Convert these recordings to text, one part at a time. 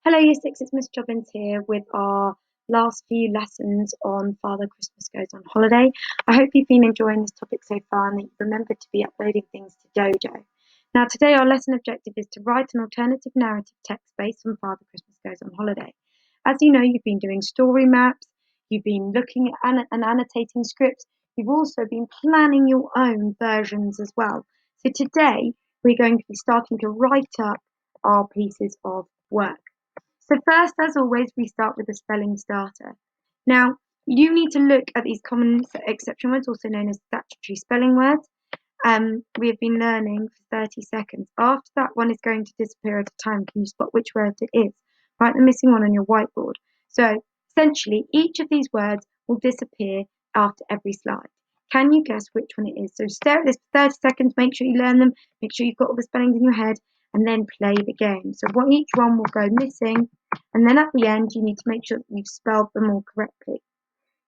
Hello Year 6, it's Miss Jobbins here with our last few lessons on Father Christmas Goes on Holiday. I hope you've been enjoying this topic so far and that you've remembered to be uploading things to Dojo. Now today our lesson objective is to write an alternative narrative text based on Father Christmas Goes on Holiday. As you know, you've been doing story maps, you've been looking at and annotating scripts, you've also been planning your own versions as well. So today we're going to be starting to write up our pieces of work. So first, as always, we start with a spelling starter. Now, you need to look at these common exception words, also known as statutory spelling words. We have been learning for 30 seconds. After that one is going to disappear at a time, can you spot which word it is? Write the missing one on your whiteboard. So essentially, each of these words will disappear after every slide. Can you guess which one it is? So stare at this for 30 seconds, make sure you learn them, make sure you've got all the spellings in your head, and then play the game. So each one will go missing, and then at the end you need to make sure that you've spelled them all correctly.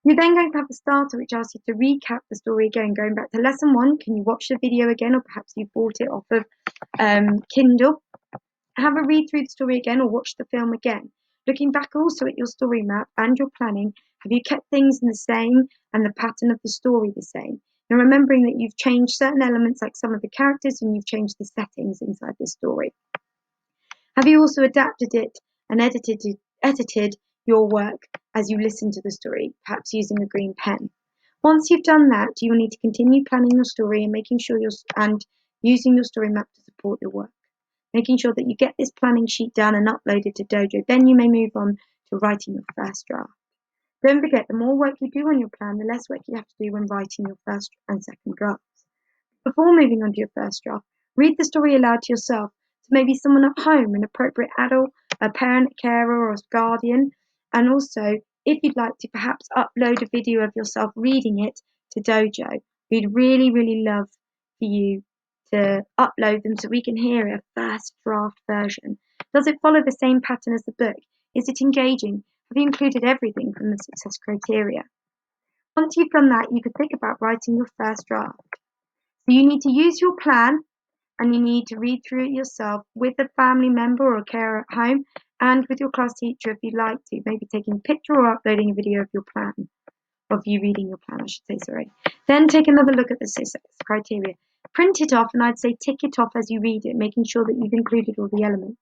You're then going to have a starter which asks you to recap the story again, going back to lesson 1. Can you watch the video again, or perhaps you bought it off of Kindle? Have a read through the story again or watch the film again. Looking back also at your story map and your planning, have you kept things in the same and the pattern of the story the same? Now remembering that you've changed certain elements like some of the characters and you've changed the settings inside the story. Have you also adapted it and edited your work as you listen to the story, perhaps using a green pen? Once you've done that, you will need to continue planning your story and making sure using your story map to support your work. Making sure that you get this planning sheet done and uploaded to Dojo. Then you may move on to writing your first draft. Don't forget, the more work you do on your plan, the less work you have to do when writing your first and second drafts. Before moving on to your first draft, read the story aloud to yourself, to maybe someone at home, an appropriate adult, a parent, a carer, or a guardian. And also, if you'd like to perhaps upload a video of yourself reading it to Dojo, we'd really, really love for you to upload them so we can hear a first draft version. Does it follow the same pattern as the book? Is it engaging? Have you included everything from the success criteria? Once you've done that, you can think about writing your first draft. So you need to use your plan and you need to read through it yourself with a family member or a carer at home and with your class teacher if you'd like to, maybe taking a picture or uploading a video of your plan, of you reading your plan, I should say, sorry. Then take another look at the success criteria. Print it off and I'd say tick it off as you read it, making sure that you've included all the elements.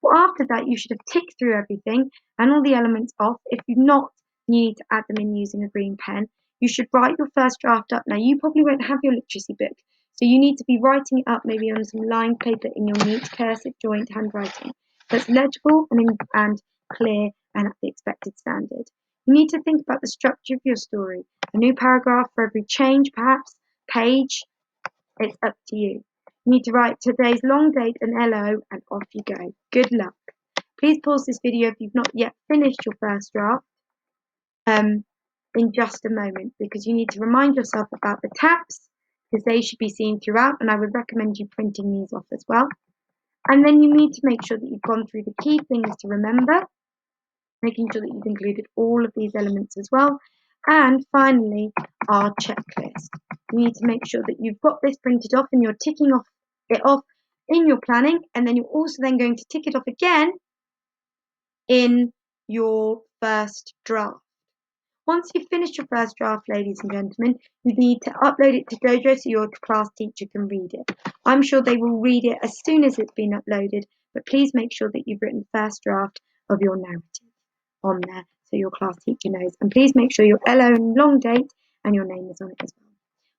Well, after that, you should have ticked through everything and all the elements off. If you not need to add them in using a green pen, you should write your first draft up. Now, you probably won't have your literacy book, so you need to be writing it up maybe on some lined paper in your neat cursive joint handwriting that's legible and clear and at the expected standard. You need to think about the structure of your story. A new paragraph for every change, perhaps, page. It's up to you. You need to write today's long date and LO and off you go. Good luck. Please pause this video if you've not yet finished your first draft in just a moment, because you need to remind yourself about the taps because they should be seen throughout, and I would recommend you printing these off as well. And then you need to make sure that you've gone through the key things to remember, making sure that you've included all of these elements as well. And finally, our checklist. You need to make sure that you've got this printed off and you're ticking it off in your planning, and then you're also then going to tick it off again in your first draft. Once you've finished your first draft, ladies and gentlemen, you need to upload it to Dojo so your class teacher can read it. I'm sure they will read it as soon as it's been uploaded, but please make sure that you've written the first draft of your narrative on there so your class teacher knows. And please make sure your LO and long date and your name is on it as well.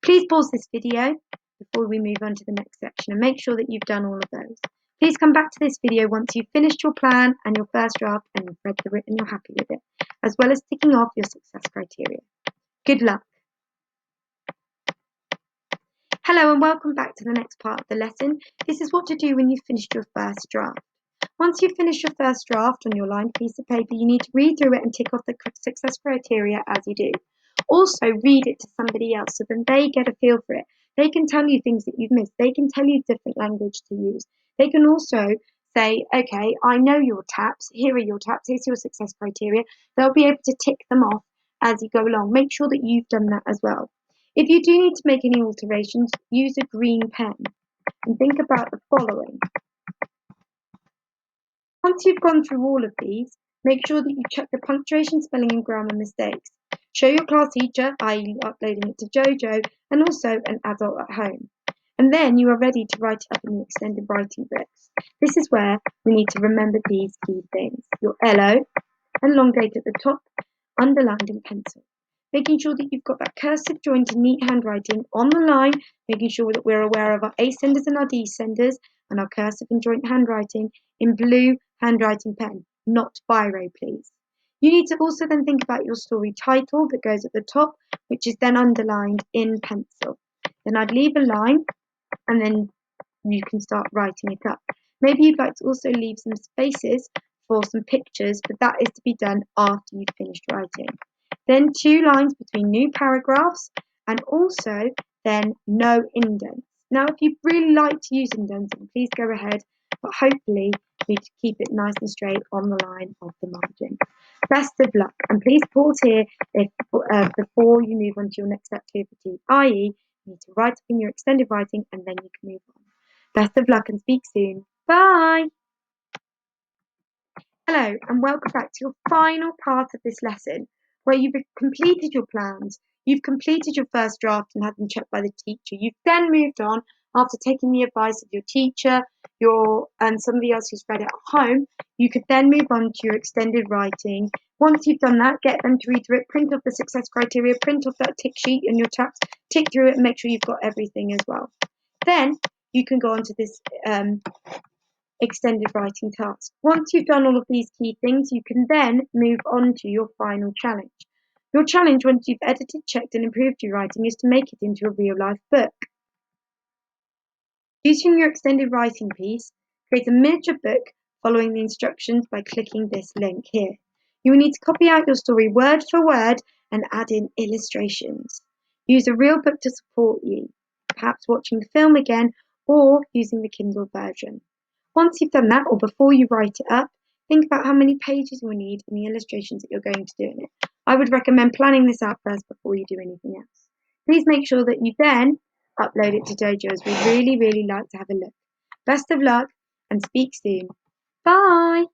Please pause this video before we move on to the next section and make sure that you've done all of those. Please come back to this video once you've finished your plan and your first draft and you've read through it and you're happy with it, as well as ticking off your success criteria. Good luck. Hello and welcome back to the next part of the lesson. This is what to do when you've finished your first draft. Once you've finished your first draft on your lined piece of paper, you need to read through it and tick off the success criteria as you do. Also, read it to somebody else so then they get a feel for it. They can tell you things that you've missed. They can tell you different language to use. They can also say, okay, I know your taps. Here are your taps. Here's your success criteria. They'll be able to tick them off as you go along. Make sure that you've done that as well. If you do need to make any alterations, use a green pen and think about the following. Once you've gone through all of these, make sure that you check the punctuation, spelling and grammar mistakes. Show your class teacher, i.e. uploading it to Jojo, and also an adult at home. And then you are ready to write it up in your extended writing books. This is where we need to remember these key things. Your LO and long date at the top, underlined in pencil. Making sure that you've got that cursive joint and neat handwriting on the line, making sure that we're aware of our ascenders and our descenders, and our cursive and joint handwriting in blue handwriting pen, not biro, please. You need to also then think about your story title that goes at the top, which is then underlined in pencil. Then I'd leave a line and then you can start writing it up. Maybe you'd like to also leave some spaces for some pictures, but that is to be done after you've finished writing. Then 2 lines between new paragraphs, and also then no indents. Now, if you really like to use indents, then please go ahead, but hopefully we keep it nice and straight on the line of the margin. Best of luck, and please pause here if before you move on to your next activity, i.e. you need to write up in your extended writing and then you can move on. Best of luck and speak soon. Bye! Hello and welcome back to your final part of this lesson where you've completed your plans, you've completed your first draft and had them checked by the teacher. You've then moved on after taking the advice of your teacher, and somebody else who's read it at home. You could then move on to your extended writing. Once you've done that, get them to read through it, print off the success criteria, print off that tick sheet and your chaps, tick through it and make sure you've got everything as well. Then you can go on to this extended writing task. Once you've done all of these key things, you can then move on to your final challenge. Your challenge, once you've edited, checked and improved your writing, is to make it into a real life book. Using your extended writing piece, create a miniature book following the instructions by clicking this link here. You will need to copy out your story word for word and add in illustrations. Use a real book to support you, perhaps watching the film again or using the Kindle version. Once you've done that, or before you write it up, think about how many pages you will need and the illustrations that you're going to do in it. I would recommend planning this out first before you do anything else. Please make sure that you then upload it to Jojo, as we really, really like to have a look. Best of luck and speak soon. Bye!